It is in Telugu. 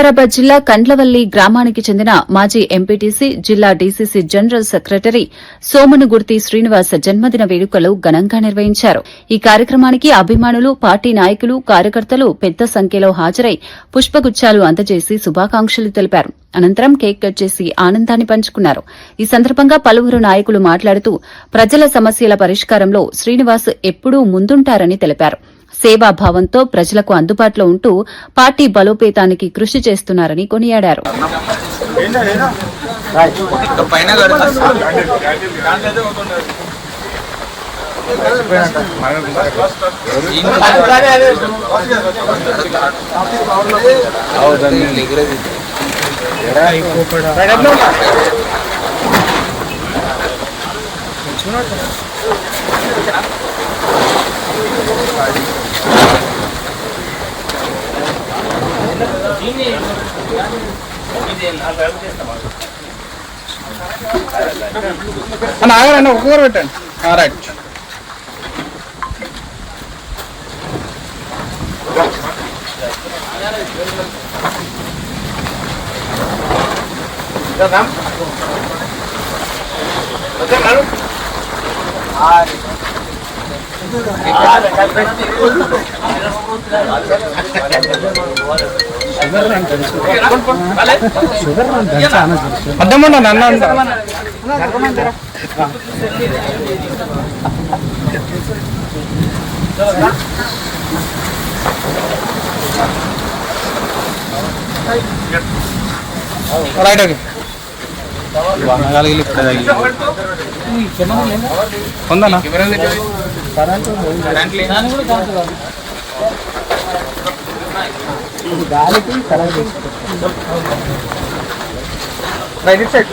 వికారాబాద్ జిల్లా కండ్లవల్లి గ్రామానికి చెందిన మాజీ ఎంపీటీసీ జిల్లా డీసీసీ జనరల్ సెక్రటరీ సోమనుగుర్తి శ్రీనివాస్ జన్మదిన వేడుకలు ఘనంగా నిర్వహించారు. ఈ కార్యక్రమానికి అభిమానులు, పార్టీ నాయకులు, కార్యకర్తలు పెద్ద సంఖ్యలో హాజరై పుష్పగుచ్చాలు అందజేసి శుభాకాంక్షలు తెలిపారు. అనంతరం కేక్ కట్ చేసి ఆనందాన్ని పంచుకున్నారు. ఈ సందర్భంగా పలువురు నాయకులు మాట్లాడుతూ ప్రజల సమస్యల పరిష్కారంలో శ్రీనివాస్ ఎప్పుడూ ముందుంటారని తెలిపారు. సేవాభావంతో ప్రజలకు అందుబాటులో ఉంటూ పార్టీ బలోపేతానికి కృషి చేస్తున్నారని కొనియాడారు. ఆగండి, ఒక కూర పెట్టండి. రైట్. అర్థమండి అన్న అంట రైట్. ఓకే, ఉందన్నా గాలికి రైట్ సైడ్.